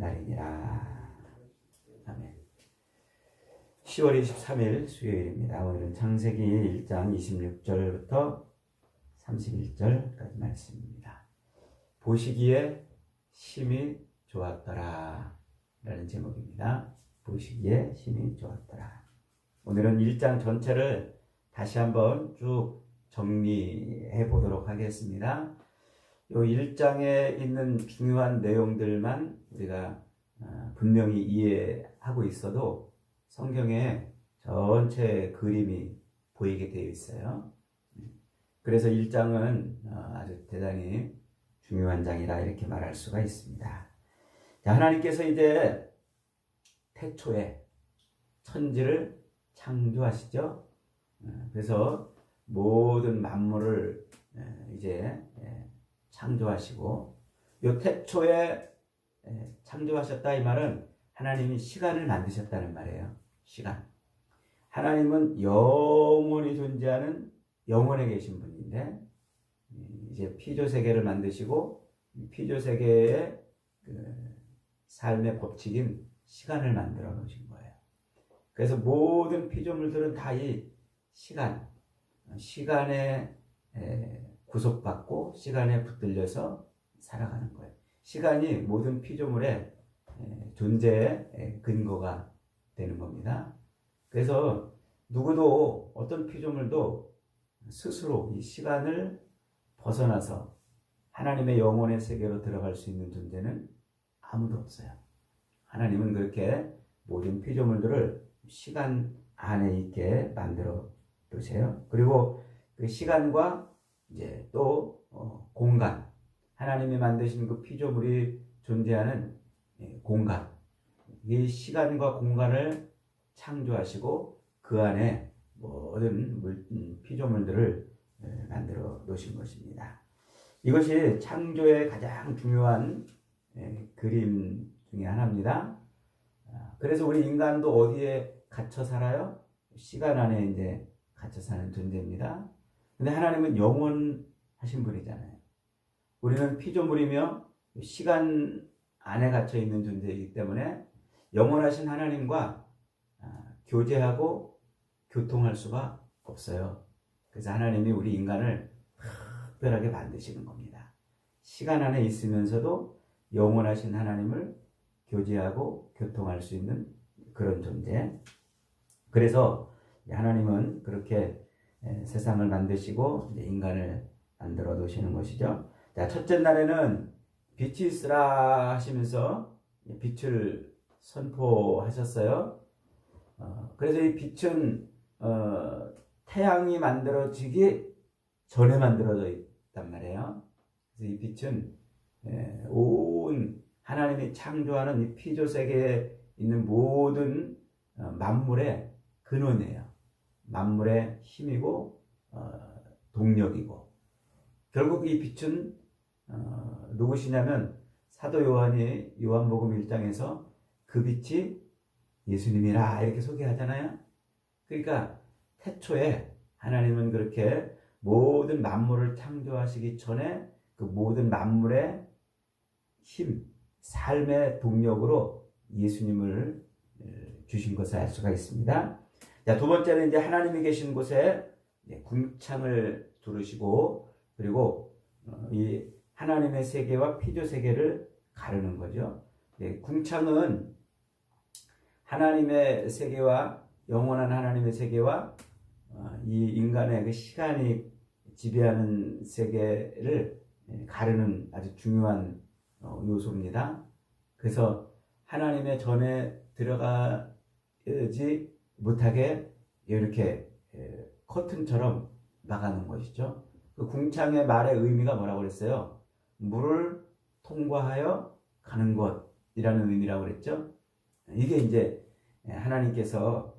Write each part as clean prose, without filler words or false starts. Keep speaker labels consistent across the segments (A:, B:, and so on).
A: 날이니라. 아멘. 10월 23일 수요일입니다. 오늘은 창세기 1장 26절부터 31절까지 말씀입니다. 보시기에 심히 좋았더라 라는 제목입니다. 보시기에 심히 좋았더라. 오늘은 1장 전체를 다시 한번 쭉 정리해 보도록 하겠습니다. 이 1장에 있는 중요한 내용들만 우리가 분명히 이해하고 있어도 성경에 전체 그림이 보이게 되어 있어요. 그래서 1장은 아주 대단히 중요한 장이라 이렇게 말할 수가 있습니다. 자, 하나님께서 이제 태초에 천지를 창조하시죠. 그래서 모든 만물을 이제 창조하시고, 요 태초에 창조하셨다 이 말은 하나님이 시간을 만드셨다는 말이에요. 시간. 하나님은 영원히 존재하는 영원에 계신 분인데, 이제 피조 세계를 만드시고 피조 세계의 그 삶의 법칙인 시간을 만들어 놓으신 거예요. 그래서 모든 피조물들은 다 이 시간에 구속받고 시간에 붙들려서 살아가는 거예요. 시간이 모든 피조물의 존재의 근거가 되는 겁니다. 그래서 누구도 어떤 피조물도 스스로 이 시간을 벗어나서 하나님의 영혼의 세계로 들어갈 수 있는 존재는 아무도 없어요. 하나님은 그렇게 모든 피조물들을 시간 안에 있게 만들어 두세요. 그리고 그 시간과 이제 또 공간, 하나님이 만드신 그 피조물이 존재하는 공간, 이 시간과 공간을 창조하시고 그 안에 모든 피조물들을 만들어 놓으신 것입니다. 이것이 창조의 가장 중요한 그림 중에 하나입니다. 그래서 우리 인간도 어디에 갇혀 살아요? 시간 안에 이제 갇혀 사는 존재입니다. 근데 하나님은 영원하신 분이잖아요. 우리는 피조물이며 시간 안에 갇혀 있는 존재이기 때문에 영원하신 하나님과 교제하고 교통할 수가 없어요. 그래서 하나님이 우리 인간을 특별하게 만드시는 겁니다. 시간 안에 있으면서도 영원하신 하나님을 교제하고 교통할 수 있는 그런 존재. 그래서 하나님은 그렇게 세상을 만드시고 인간을 만들어 놓으시는 것이죠. 자, 첫째 날에는 빛이 있으라 하시면서 빛을 선포하셨어요. 그래서 이 빛은 태양이 만들어지기 전에 만들어져 있단 말이에요. 그래서 이 빛은 온 하나님이 창조하는 이 피조 세계에 있는 모든 만물의 근원이에요. 만물의 힘이고 동력이고, 결국 이 빛은 누구시냐면 사도 요한이 요한복음 1장에서 그 빛이 예수님이라 이렇게 소개하잖아요. 그러니까 태초에 하나님은 그렇게 모든 만물을 창조하시기 전에 그 모든 만물의 힘, 삶의 동력으로 예수님을 주신 것을 알 수가 있습니다. 자, 두 번째는 이제 하나님이 계신 곳에 궁창을 두르시고, 그리고 이 하나님의 세계와 피조 세계를 가르는 거죠. 궁창은 하나님의 세계와 영원한 하나님의 세계와 이 인간의 그 시간이 지배하는 세계를 가르는 아주 중요한 요소입니다. 그래서 하나님의 전에 들어가지 못하게 이렇게 커튼처럼 막아놓은 것이죠. 그 궁창의 말의 의미가 뭐라고 그랬어요? 물을 통과하여 가는 것이라는 의미라고 그랬죠. 이게 이제 하나님께서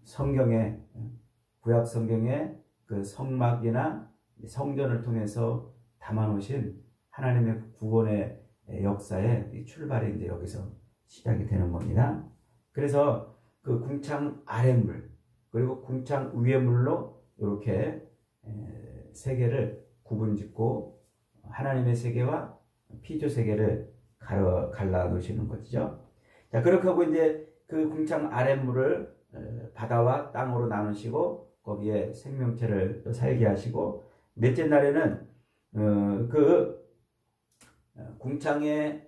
A: 성경에, 구약 성경에 그 성막이나 성전을 통해서 담아놓으신 하나님의 구원의 역사의 출발이 이제 여기서 시작이 되는 겁니다. 그래서 그 궁창 아래 물, 그리고 궁창 위에 물로 이렇게 세계를 구분짓고 하나님의 세계와 피조 세계를 갈라 놓으시는 거죠. 자, 그렇게 하고 이제 그 궁창 아랫물을 바다와 땅으로 나누시고 거기에 생명체를 또 살게 하시고, 넷째 날에는 그 궁창의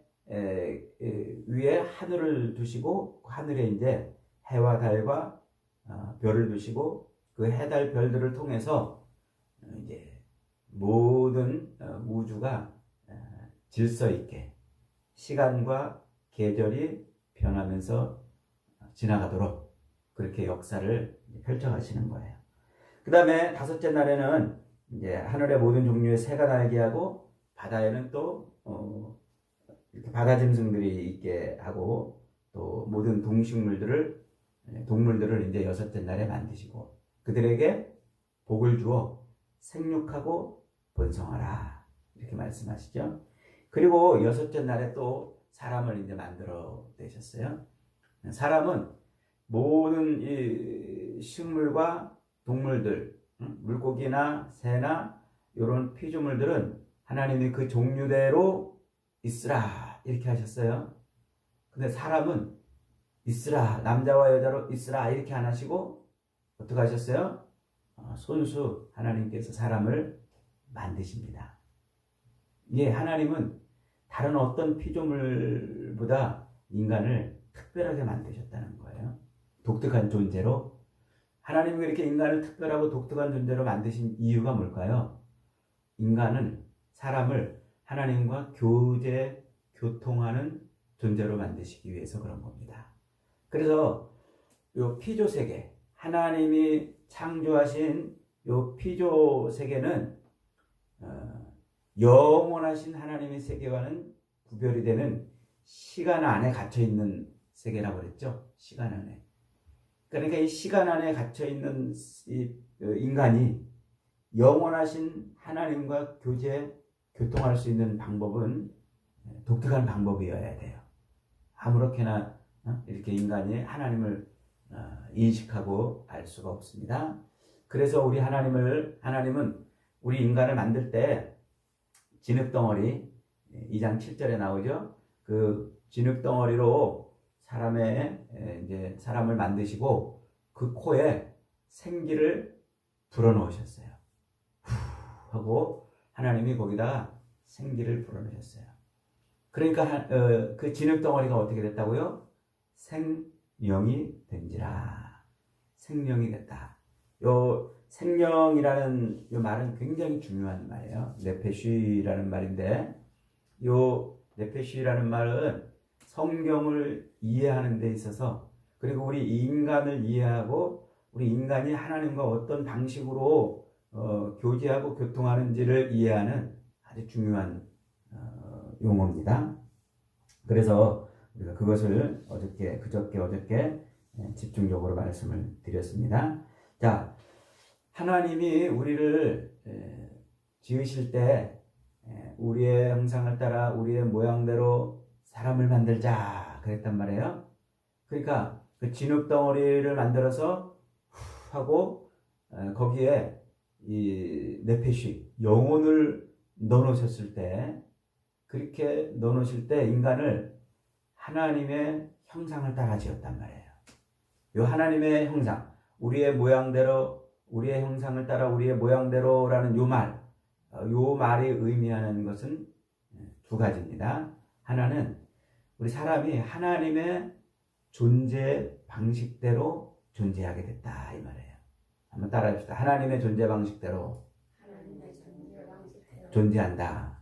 A: 위에 하늘을 두시고 하늘에 이제 해와 달과 별을 두시고 그 해, 달, 별들을 통해서 이제 모든 우주가 질서 있게 시간과 계절이 변하면서 지나가도록 그렇게 역사를 펼쳐가시는 거예요. 그 다음에 다섯째 날에는 이제 하늘의 모든 종류의 새가 날게 하고 바다에는 또 이렇게 바다 짐승들이 있게 하고 또 모든 동식물들을 동물들을 이제 여섯째 날에 만드시고 그들에게 복을 주어 생육하고 번성하라 이렇게 말씀하시죠. 그리고 여섯째 날에 또 사람을 이제 만들어 내셨어요. 사람은 모든 이 식물과 동물들, 물고기나 새나 이런 피조물들은 하나님이 그 종류대로 있으라 이렇게 하셨어요. 근데 사람은 있으라, 남자와 여자로 있으라 이렇게 안 하시고 어떻게 하셨어요? 손수 하나님께서 사람을 만드십니다. 예, 하나님은 다른 어떤 피조물보다 인간을 특별하게 만드셨다는 거예요. 독특한 존재로. 하나님이 이렇게 인간을 특별하고 독특한 존재로 만드신 이유가 뭘까요? 인간은 사람을 하나님과 교통하는 존재로 만드시기 위해서 그런 겁니다. 그래서 요 피조 세계, 하나님이 창조하신 요 피조 세계는 영원하신 하나님의 세계와는 구별이 되는 시간 안에 갇혀 있는 세계라고 그랬죠. 시간 안에. 그러니까 이 시간 안에 갇혀 있는 이 인간이 영원하신 하나님과 교통할 수 있는 방법은 독특한 방법이어야 돼요. 아무렇게나 이렇게 인간이 하나님을 인식하고 알 수가 없습니다. 그래서 하나님은 우리 인간을 만들 때 진흙덩어리 2장 7절에 나오죠. 그 진흙덩어리로 사람을 만드시고 그 코에 생기를 불어넣으셨어요. 후 하고 하나님이 거기다 생기를 불어넣으셨어요. 그러니까 그 진흙덩어리가 어떻게 됐다고요? 생명이 된지라. 생명이 됐다. 요 생명이라는 요 말은 굉장히 중요한 말이에요. 네페쉬라는 말인데, 요 네페쉬라는 말은 성경을 이해하는 데 있어서, 그리고 우리 인간을 이해하고 우리 인간이 하나님과 어떤 방식으로 교제하고 교통하는지를 이해하는 아주 중요한 용어입니다. 그래서 우리가 그것을 그저께 집중적으로 말씀을 드렸습니다. 자, 하나님이 우리를 지으실 때 우리의 형상을 따라 우리의 모양대로 사람을 만들자 그랬단 말이에요. 그러니까 그 진흙덩어리를 만들어서 하고 거기에 이 네페시 영혼을 넣어놓으셨을 때, 그렇게 넣어놓으실 때 인간을 하나님의 형상을 따라 지었단 말이에요. 요 하나님의 형상, 우리의 모양대로, 우리의 형상을 따라 우리의 모양대로라는 요 말이 의미하는 것은 두 가지입니다. 하나는 우리 사람이 하나님의 존재 방식대로 존재하게 됐다 이 말이에요. 한번 따라해 봅시다. 하나님의 존재 방식대로 존재한다.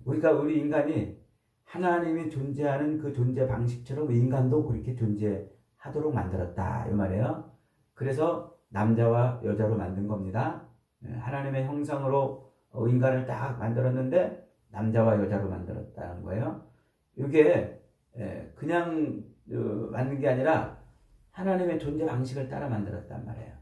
A: 그러니까 우리 인간이 하나님이 존재하는 그 존재 방식처럼 인간도 그렇게 존재하도록 만들었다 이 말이에요. 그래서 남자와 여자로 만든 겁니다. 하나님의 형상으로 인간을 딱 만들었는데 남자와 여자로 만들었다는 거예요. 이게 그냥 만든 게 아니라 하나님의 존재 방식을 따라 만들었단 말이에요.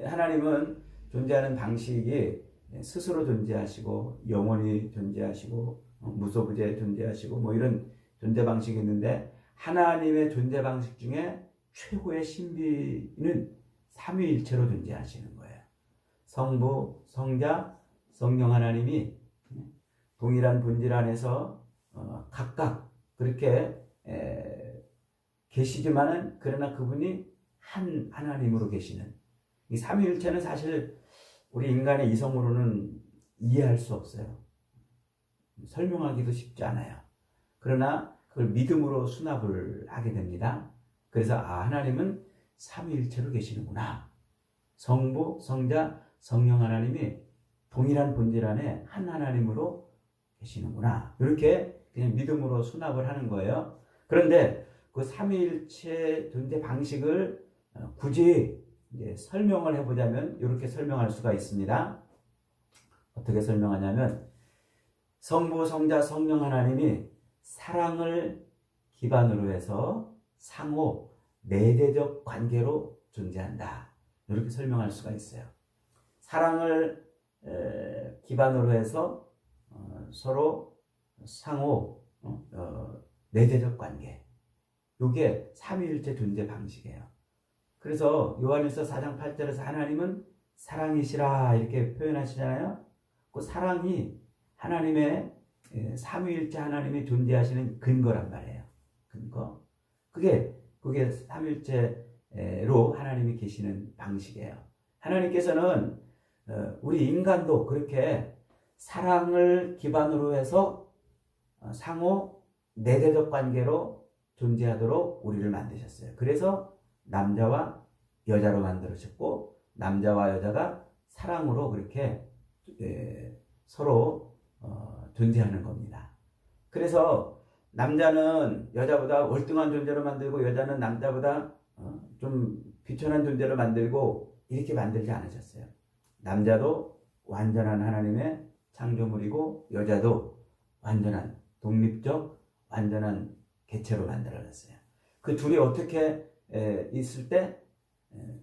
A: 하나님은 존재하는 방식이 스스로 존재하시고 영원히 존재하시고 무소부재 존재하시고 뭐 이런 존재 방식이 있는데, 하나님의 존재 방식 중에 최고의 신비는 삼위일체로 존재하시는 거예요. 성부, 성자, 성령 하나님이 동일한 본질 안에서 각각 그렇게 계시지만은 그러나 그분이 한 하나님으로 계시는 이 삼위일체는 사실 우리 인간의 이성으로는 이해할 수 없어요. 설명하기도 쉽지 않아요. 그러나 그걸 믿음으로 수납을 하게 됩니다. 그래서 하나님은 삼위일체로 계시는구나. 성부, 성자, 성령 하나님이 동일한 본질 안에 한 하나님으로 계시는구나. 이렇게 그냥 믿음으로 수납을 하는 거예요. 그런데 그 삼위일체 존재 방식을 굳이 이제 설명을 해보자면 이렇게 설명할 수가 있습니다. 어떻게 설명하냐면 성부, 성자, 성령 하나님이 사랑을 기반으로 해서 상호 내재적 관계로 존재한다. 이렇게 설명할 수가 있어요. 사랑을 기반으로 해서 서로 상호 내재적 관계. 이게 삼위일체 존재 방식이에요. 그래서 요한일서 4장 8절에서 하나님은 사랑이시라 이렇게 표현하시잖아요. 그 사랑이 하나님의 삼위일체 하나님이 존재하시는 근거란 말이에요. 근거. 그게 삼위일체로 하나님이 계시는 방식이에요. 하나님께서는 우리 인간도 그렇게 사랑을 기반으로 해서 상호 내재적 관계로 존재하도록 우리를 만드셨어요. 그래서 남자와 여자로 만들어졌고 남자와 여자가 사랑으로 그렇게 서로 존재하는 겁니다. 그래서 남자는 여자보다 월등한 존재로 만들고 여자는 남자보다 좀 비천한 존재로 만들고 이렇게 만들지 않으셨어요. 남자도 완전한 하나님의 창조물이고 여자도 완전한 독립적 완전한 개체로 만들어졌어요. 그 둘이 어떻게 있을 때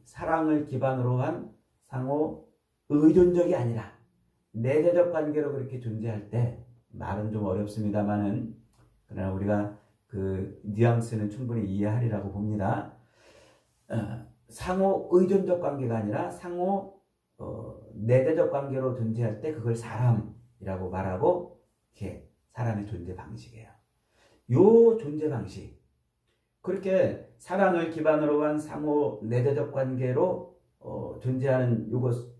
A: 사랑을 기반으로 한 상호 의존적이 아니라 내재적 관계로 그렇게 존재할 때 말은 좀 어렵습니다만은 그러나 우리가 그 뉘앙스는 충분히 이해하리라고 봅니다. 상호 의존적 관계가 아니라 상호 내재적 관계로 존재할 때 그걸 사람이라고 말하고 이렇게 사람의 존재 방식이에요. 요 존재 방식 그렇게 사랑을 기반으로 한 상호 내재적 관계로 존재하는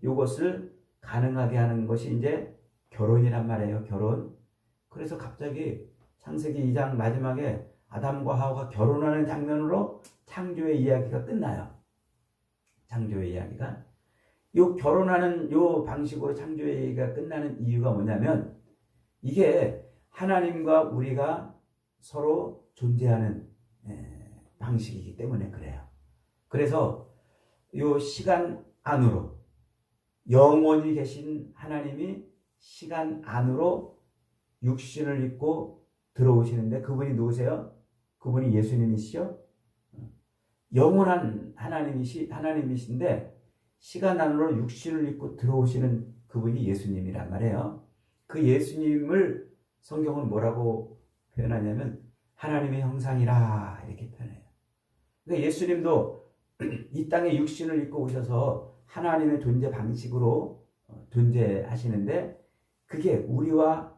A: 요것을 가능하게 하는 것이 이제 결혼이란 말이에요. 결혼. 그래서 갑자기 창세기 2장 마지막에 아담과 하와가 결혼하는 장면으로 창조의 이야기가 끝나요. 창조의 이야기가. 요 결혼하는 요 방식으로 창조의 이야기가 끝나는 이유가 뭐냐면 이게 하나님과 우리가 서로 존재하는 방식이기 때문에 그래요. 그래서 요 시간 안으로 영원히 계신 하나님이 시간 안으로 육신을 입고 들어오시는데 그분이 누구세요? 그분이 예수님이시죠? 영원한 하나님이신데 시간 안으로 육신을 입고 들어오시는 그분이 예수님이란 말이에요. 그 예수님을 성경은 뭐라고 표현하냐면 하나님의 형상이라 이렇게 표현해요. 그러니까 예수님도 이 땅에 육신을 입고 오셔서 하나님의 존재 방식으로 존재하시는데 그게 우리와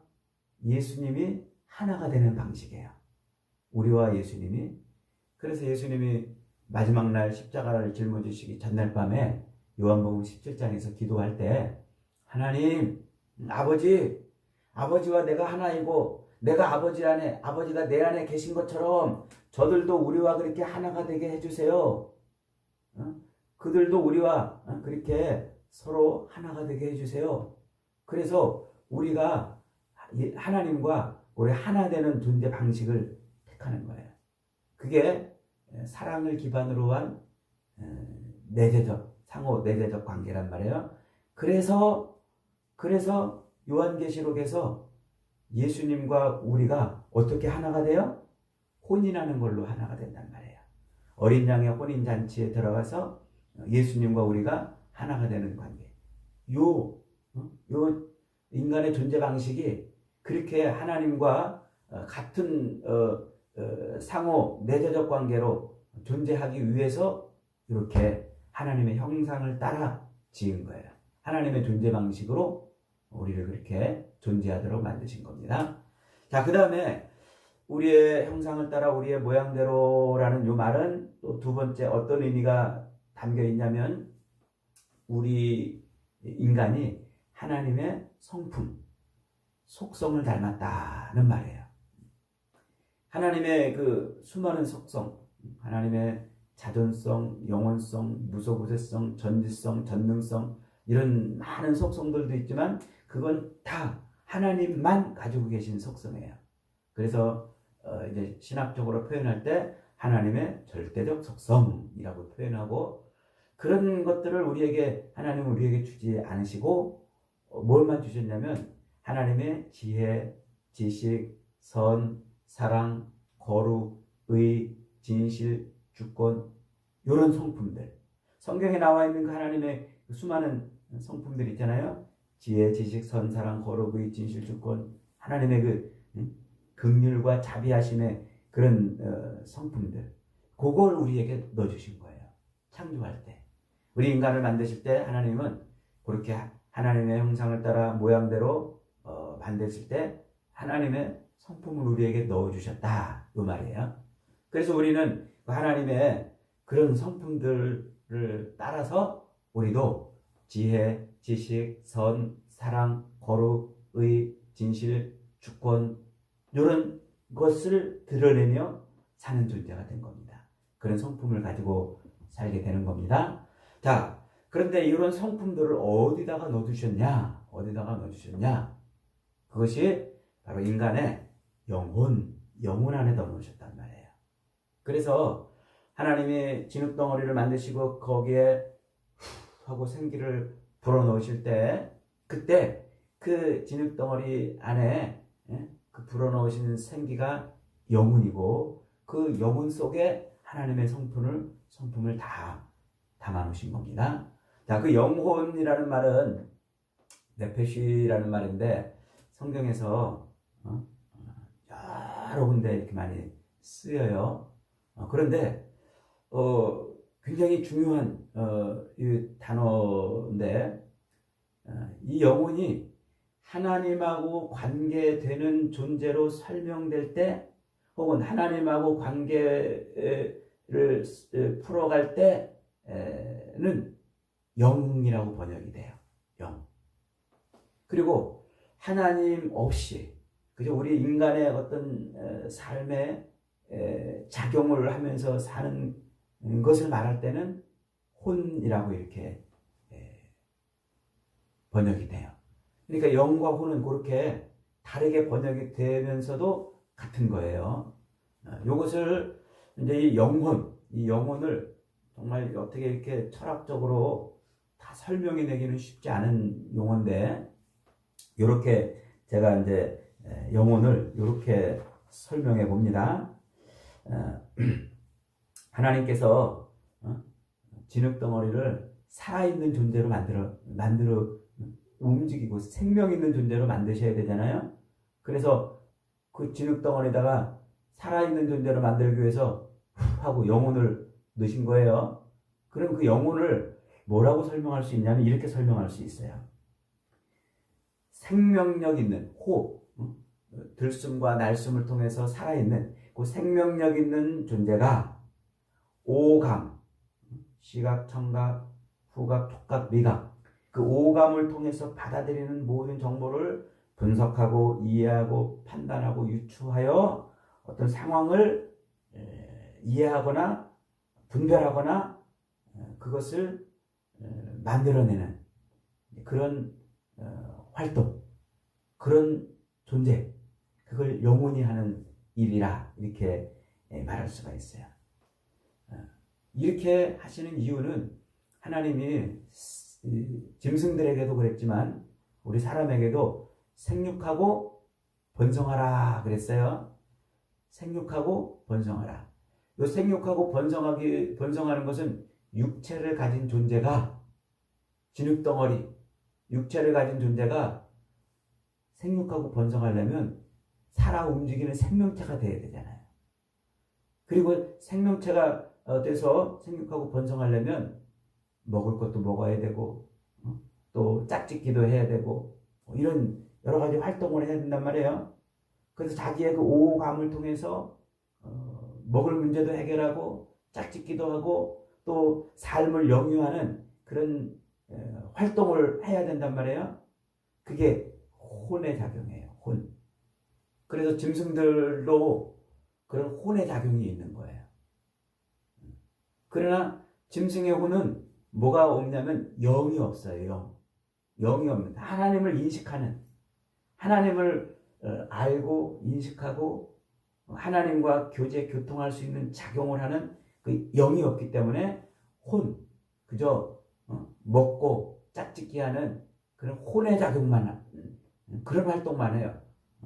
A: 예수님이 하나가 되는 방식이에요. 우리와 예수님이. 그래서 예수님이 마지막 날 십자가를 짊어지시기 전날 밤에 요한복음 17장에서 기도할 때 하나님 아버지와 내가 하나이고 내가 아버지 안에 아버지가 내 안에 계신 것처럼 저들도 우리와 그렇게 하나가 되게 해주세요. 그들도 우리와 그렇게 서로 하나가 되게 해주세요. 그래서 우리가 하나님과 우리 하나 되는 존재 방식을 택하는 거예요. 그게 사랑을 기반으로 한 상호 내재적 관계란 말이에요. 그래서 요한계시록에서 예수님과 우리가 어떻게 하나가 돼요? 혼인하는 걸로 하나가 된단 말이에요. 어린 양의 혼인잔치에 들어가서 예수님과 우리가 하나가 되는 관계. 요 인간의 존재 방식이 그렇게 하나님과 같은 상호 내재적 관계로 존재하기 위해서 이렇게 하나님의 형상을 따라 지은 거예요. 하나님의 존재 방식으로 우리를 그렇게 존재하도록 만드신 겁니다. 자, 그 다음에 우리의 형상을 따라 우리의 모양대로라는 이 말은 또 두 번째 어떤 의미가 담겨 있냐면 우리 인간이 하나님의 성품, 속성을 닮았다는 말이에요. 하나님의 그 수많은 속성, 하나님의 자존성, 영원성, 무소부재성, 전지성, 전능성 이런 많은 속성들도 있지만 그건 다 하나님만 가지고 계신 속성이에요. 그래서 이제 신학적으로 표현할 때 하나님의 절대적 속성이라고 표현하고 그런 것들을 하나님은 우리에게 주지 않으시고 뭘만 주셨냐면 하나님의 지혜, 지식, 선, 사랑, 거룩, 의, 진실, 주권 이런 성품들 성경에 나와 있는 그 하나님의 수많은 성품들 있잖아요. 지혜, 지식, 선, 사랑, 거룩, 의, 진실, 주권 하나님의 그 긍휼과 자비하심의 그런 성품들 그걸 우리에게 넣어주신 거예요. 창조할 때 우리 인간을 만드실 때 하나님은 그렇게 하나님의 형상을 따라 모양대로 만드실 때 하나님의 성품을 우리에게 넣어주셨다 이 말이에요. 그래서 우리는 하나님의 그런 성품들을 따라서 우리도 지혜, 지식, 선, 사랑, 거룩, 의, 진실, 주권 이런 것을 드러내며 사는 존재가 된 겁니다. 그런 성품을 가지고 살게 되는 겁니다. 자, 그런데 이런 성품들을 어디다가 넣어두셨냐? 그것이 바로 인간의 영혼 안에다 넣으셨단 말이에요. 그래서 하나님이 진흙덩어리를 만드시고 거기에 하고 생기를 불어넣으실 때 그때 그 진흙덩어리 안에 그 불어넣으신 생기가 영혼이고 그 영혼 속에 하나님의 성품을 다 담아놓으신 겁니다. 자, 그 영혼이라는 말은 네페시라는 말인데 성경에서 여러 군데 이렇게 많이 쓰여요. 그런데 굉장히 중요한 이 단어인데 이 영혼이 하나님하고 관계되는 존재로 설명될 때 혹은 하나님하고 관계를 풀어갈 때는 영이라고 번역이 돼요. 영. 그리고 하나님 없이 그저 우리 인간의 어떤 삶에 작용을 하면서 사는 것을 말할 때는 혼이라고 이렇게 번역이 돼요. 그러니까 영과 혼은 그렇게 다르게 번역이 되면서도 같은 거예요. 이것을 이제 이 영혼을 정말 어떻게 이렇게 철학적으로 다 설명해 내기는 쉽지 않은 용어인데 이렇게 제가 이제 영혼을 이렇게 설명해 봅니다. 하나님께서 진흙덩어리를 살아있는 존재로 만들어 움직이고 생명 있는 존재로 만드셔야 되잖아요. 그래서 그 진흙덩어리에다가 살아있는 존재로 만들기 위해서 하고 영혼을 넣으신 거예요. 그럼 그 영혼을 뭐라고 설명할 수 있냐면 이렇게 설명할 수 있어요. 생명력 있는 호흡, 들숨과 날숨을 통해서 살아있는 그 생명력 있는 존재가 오감, 시각, 청각, 후각, 촉각, 미각 그 오감을 통해서 받아들이는 모든 정보를 분석하고 이해하고 판단하고 유추하여 어떤 상황을 이해하거나 분별하거나 그것을 만들어내는 그런 활동, 그런 존재, 그걸 영혼이 하는 일이라 이렇게 말할 수가 있어요. 이렇게 하시는 이유는 하나님이 짐승들에게도 그랬지만 우리 사람에게도 생육하고 번성하라 그랬어요. 생육하고 번성하라. 이 생육하고 번성하는 것은 육체를 가진 존재가 진흙덩어리, 육체를 가진 존재가 생육하고 번성하려면 살아 움직이는 생명체가 돼야 되잖아요. 그리고 생명체가 돼서 생육하고 번성하려면 먹을 것도 먹어야 되고 또 짝짓기도 해야 되고 이런 여러 가지 활동을 해야 된단 말이에요. 그래서 자기의 그 오감을 통해서 먹을 문제도 해결하고 짝짓기도 하고 또 삶을 영위하는 그런 활동을 해야 된단 말이에요. 그게 혼의 작용이에요. 혼. 그래서 짐승들도 그런 혼의 작용이 있는 거예요. 그러나 짐승의 혼은 뭐가 없냐면 영이 없어요. 영이 없는, 하나님을 인식하는, 하나님을 알고 인식하고 하나님과 교제 교통할 수 있는 작용을 하는 그 영이 없기 때문에 그저 먹고 짝짓기 하는 그런 혼의 작용만, 그런 활동만 해요.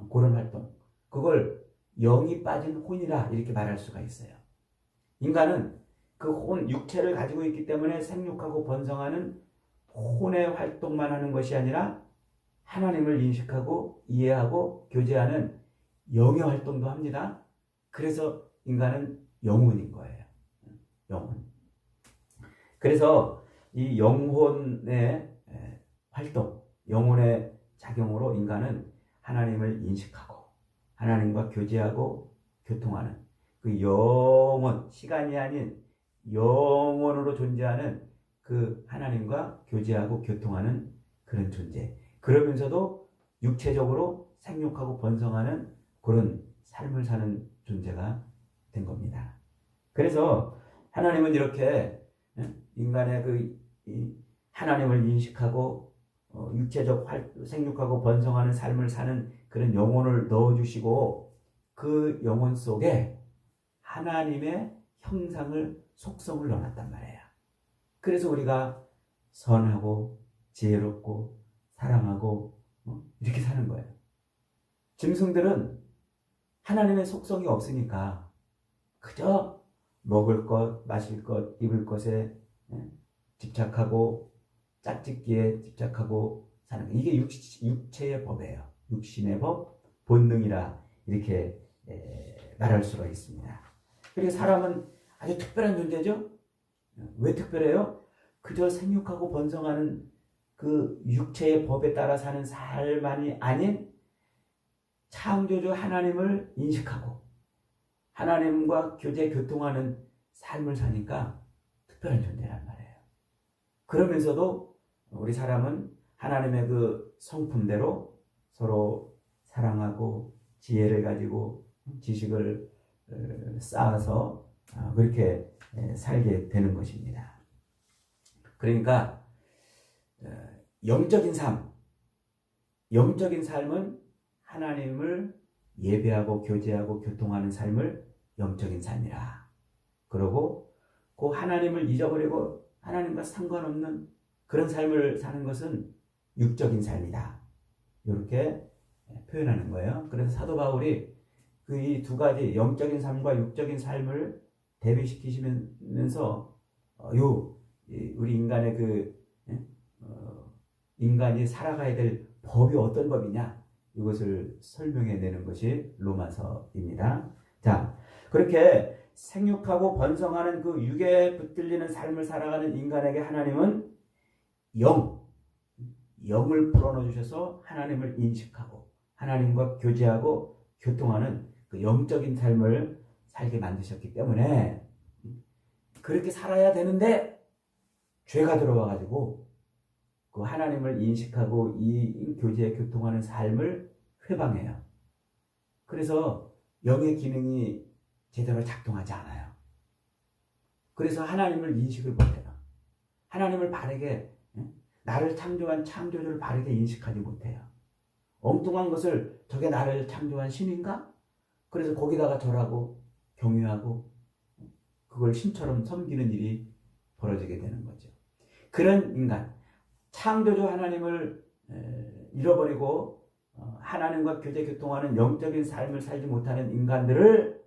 A: 그런 활동. 그걸 영이 빠진 혼이라 이렇게 말할 수가 있어요. 인간은 그 육체를 가지고 있기 때문에 생육하고 번성하는 혼의 활동만 하는 것이 아니라 하나님을 인식하고 이해하고 교제하는 영의 활동도 합니다. 그래서 인간은 영혼인 거예요. 영혼. 그래서 이 영혼의 활동, 영혼의 작용으로 인간은 하나님을 인식하고 하나님과 교제하고 교통하는 그 영원, 시간이 아닌 영원으로 존재하는 그 하나님과 교제하고 교통하는 그런 존재. 그러면서도 육체적으로 생육하고 번성하는 그런 삶을 사는 존재가 된 겁니다. 그래서 하나님은 이렇게 인간의 하나님을 인식하고 육체적 생육하고 번성하는 삶을 사는 그런 영혼을 넣어주시고 그 영혼 속에 하나님의 형상을, 속성을 넣어놨단 말이에요. 그래서 우리가 선하고 지혜롭고 사랑하고 이렇게 사는 거예요. 짐승들은 하나님의 속성이 없으니까 그저 먹을 것, 마실 것, 입을 것에 집착하고 짝짓기에 집착하고 사는 거예요. 이게 육체의 법이에요. 육신의 법, 본능이라 이렇게 말할 수가 있습니다. 그리고 사람은 아주 특별한 존재죠. 왜 특별해요? 그저 생육하고 번성하는 그 육체의 법에 따라 사는 삶만이 아닌 창조주 하나님을 인식하고 하나님과 교제 교통하는 삶을 사니까 특별한 존재란 말이에요. 그러면서도 우리 사람은 하나님의 그 성품대로 서로 사랑하고 지혜를 가지고 지식을 쌓아서 그렇게 살게 되는 것입니다. 그러니까 영적인 삶은 하나님을 예배하고 교제하고 교통하는 삶을 영적인 삶이라. 그러고 그 하나님을 잊어버리고 하나님과 상관없는 그런 삶을 사는 것은 육적인 삶이다. 이렇게 표현하는 거예요. 그래서 사도 바울이 그 이 두 가지 영적인 삶과 육적인 삶을 대비시키시면서 우리 인간의 인간이 살아가야 될 법이 어떤 법이냐 이것을 설명해 내는 것이 로마서입니다. 자, 그렇게 생육하고 번성하는 그 육에 붙들리는 삶을 살아가는 인간에게 하나님은 영을 불어넣어 주셔서 하나님을 인식하고 하나님과 교제하고 교통하는 그 영적인 삶을 살게 만드셨기 때문에 그렇게 살아야 되는데 죄가 들어와가지고 그 하나님을 인식하고 이 교제에 교통하는 삶을 회방해요. 그래서 영의 기능이 제대로 작동하지 않아요. 그래서 하나님을 인식을 못해요. 하나님을 바르게, 나를 창조한 창조주를 바르게 인식하지 못해요. 엉뚱한 것을 저게 나를 창조한 신인가? 그래서 거기다가 절하고 경유하고 그걸 신처럼 섬기는 일이 벌어지게 되는 거죠. 그런 인간, 창조주 하나님을 잃어버리고 하나님과 교제 교통하는 영적인 삶을 살지 못하는 인간들을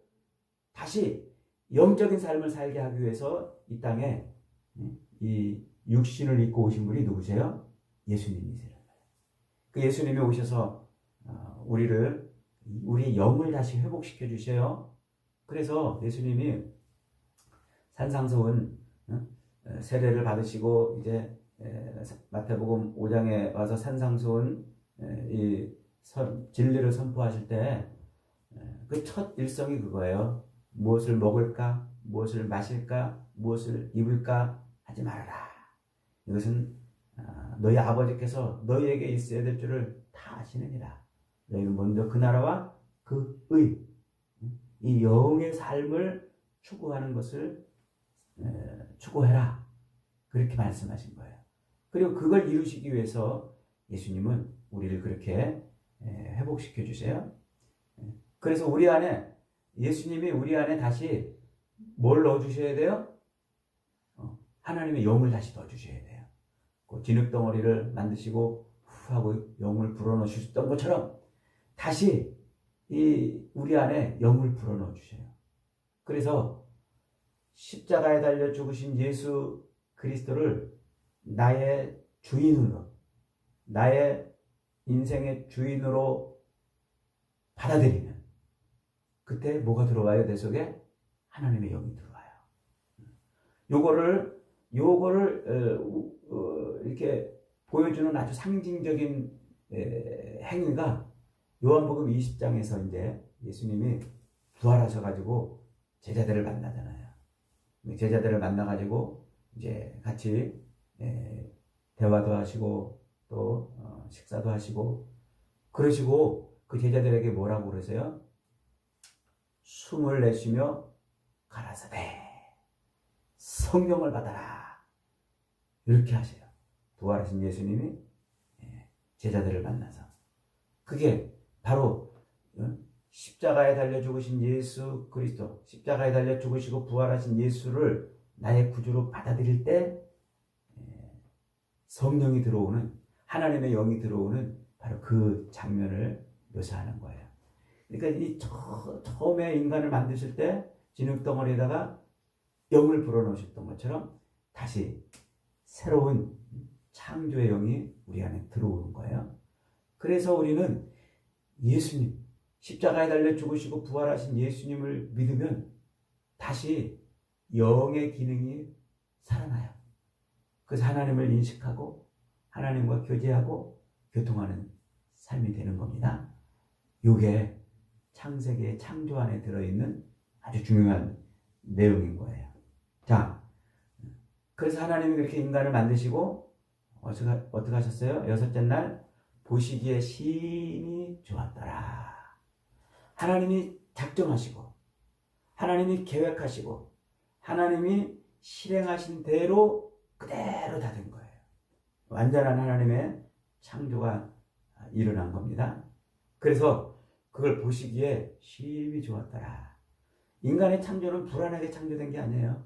A: 다시 영적인 삶을 살게 하기 위해서 이 땅에 이 육신을 입고 오신 분이 누구세요? 예수님이세요. 그 예수님이 오셔서 우리의 영을 다시 회복시켜 주셔요. 그래서 예수님이 산상수훈 세례를 받으시고 이제 마태복음 5장에 와서 산상수훈 진리를 선포하실 때 그 첫 일성이 그거예요. 무엇을 먹을까? 무엇을 마실까? 무엇을 입을까? 하지 말아라. 이것은 너희 아버지께서 너희에게 있어야 될 줄을 다 아시느니라. 너희는 먼저 그 나라와 그 의, 이 영의 삶을 추구하는 것을 추구해라. 그렇게 말씀하신 거예요. 그리고 그걸 이루시기 위해서 예수님은 우리를 그렇게 회복시켜 주세요. 그래서 우리 안에 예수님이 우리 안에 다시 뭘 넣어 주셔야 돼요? 하나님의 영을 다시 넣어 주셔야 돼요. 그 진흙덩어리를 만드시고 후 하고 영을 불어넣어 주셨던 것처럼 다시 우리 안에 영을 불어넣어 주셔요. 그래서 십자가에 달려 죽으신 예수 그리스도를 나의 주인으로, 나의 인생의 주인으로 받아들이면 그때 뭐가 들어와요? 내 속에 하나님의 영이 들어와요. 요거를 이렇게 보여주는 아주 상징적인 행위가 요한복음 20장에서 이제 예수님이 부활하셔가지고 제자들을 만나잖아요. 제자들을 만나가지고 이제 같이 대화도 하시고 또 식사도 하시고 그러시고 그 제자들에게 뭐라고 그러세요? 숨을 내쉬며 가라사대 성령을 받아라 이렇게 하세요. 부활하신 예수님이 제자들을 만나서 그게 바로 십자가에 달려 죽으신 예수 그리스도, 십자가에 달려 죽으시고 부활하신 예수를 나의 구주로 받아들일 때 성령이 들어오는, 하나님의 영이 들어오는 바로 그 장면을 묘사하는 거예요. 그러니까 이 처음에 인간을 만드실 때 진흙덩어리에다가 영을 불어넣으셨던 것처럼 다시 새로운 창조의 영이 우리 안에 들어오는 거예요. 그래서 우리는 예수님, 십자가에 달려 죽으시고 부활하신 예수님을 믿으면 다시 영의 기능이 살아나요. 그래서 하나님을 인식하고 하나님과 교제하고 교통하는 삶이 되는 겁니다. 이게 창세기의 창조 안에 들어있는 아주 중요한 내용인 거예요. 자, 그래서 하나님이 그렇게 인간을 만드시고 어떻게 하셨어요? 여섯째 날 보시기에 심히 좋았더라. 하나님이 작정하시고 하나님이 계획하시고 하나님이 실행하신 대로 그대로 다 된 거예요. 완전한 하나님의 창조가 일어난 겁니다. 그래서 그걸 보시기에 심히 좋았더라. 인간의 창조는 불안하게 창조된 게 아니에요.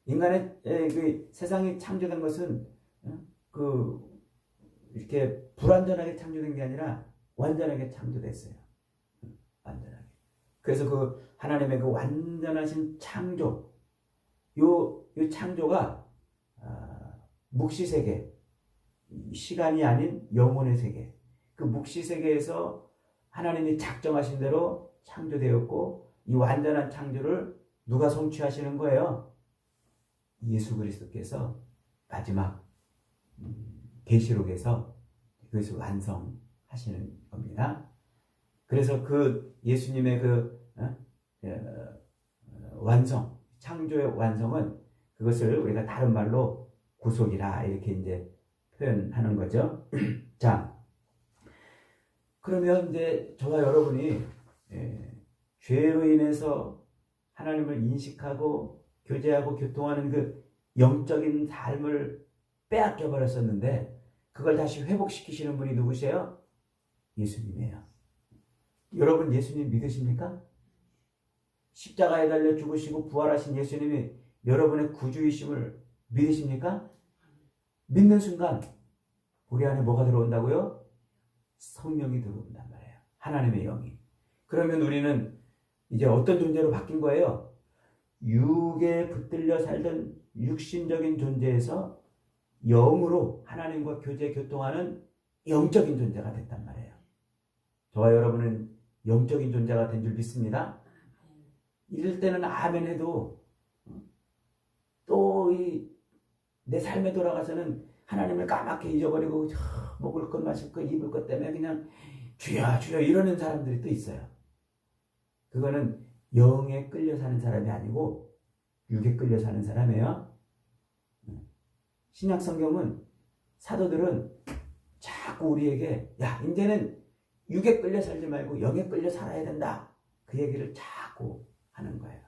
A: 인간의 그 세상이 창조된 것은 이렇게 불완전하게 창조된 게 아니라 완전하게 창조됐어요. 완전하게. 그래서 그 하나님의 그 완전하신 창조, 요 창조가 묵시세계, 시간이 아닌 영혼의 세계, 그 묵시세계에서 하나님이 작정하신 대로 창조되었고 이 완전한 창조를 누가 성취하시는 거예요? 예수 그리스도께서 마지막 계시록에서 그것을 완성하시는 겁니다. 그래서 그 예수님의 완성, 창조의 완성은 그것을 우리가 다른 말로 구속이라 이렇게 이제 표현하는 거죠. 자, 그러면 이제 저와 여러분이 죄로 인해서 하나님을 인식하고 교제하고 교통하는 그 영적인 삶을 빼앗겨 버렸었는데 그걸 다시 회복시키시는 분이 누구세요? 예수님이에요. 여러분 예수님 믿으십니까? 십자가에 달려 죽으시고 부활하신 예수님이 여러분의 구주이심을 믿으십니까? 믿는 순간 우리 안에 뭐가 들어온다고요? 성령이 들어온단 말이에요. 하나님의 영이. 그러면 우리는 이제 어떤 존재로 바뀐 거예요? 육에 붙들려 살던 육신적인 존재에서 영으로 하나님과 교제 교통하는 영적인 존재가 됐단 말이에요. 저와 여러분은 영적인 존재가 된 줄 믿습니다. 이럴 때는 아멘 해도 또 내 삶에 돌아가서는 하나님을 까맣게 잊어버리고 먹을 것 마실 것 입을 것 때문에 그냥 주여 주여 이러는 사람들이 또 있어요. 그거는 영에 끌려 사는 사람이 아니고 육에 끌려 사는 사람이에요. 신약 성경은 사도들은 자꾸 우리에게 야 이제는 육에 끌려 살지 말고 영에 끌려 살아야 된다. 그 얘기를 자꾸 하는 거예요.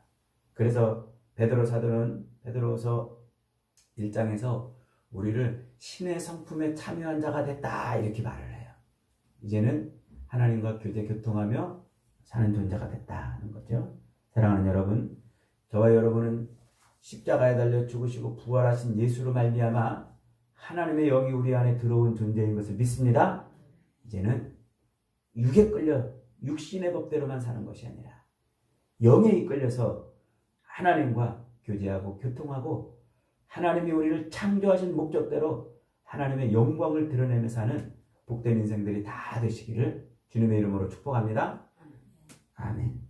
A: 그래서 베드로 사도는 베드로서 1장에서 우리를 신의 성품에 참여한 자가 됐다 이렇게 말을 해요. 이제는 하나님과 교제 교통하며 사는 존재가 됐다 하는 거죠. 사랑하는 여러분, 저와 여러분은 십자가에 달려 죽으시고 부활하신 예수로 말미암아 하나님의 영이 우리 안에 들어온 존재인 것을 믿습니다. 이제는 육에 끌려 육신의 법대로만 사는 것이 아니라 영에 이끌려서 하나님과 교제하고 교통하고 하나님이 우리를 창조하신 목적대로 하나님의 영광을 드러내며 사는 복된 인생들이 다 되시기를 주님의 이름으로 축복합니다. 아멘.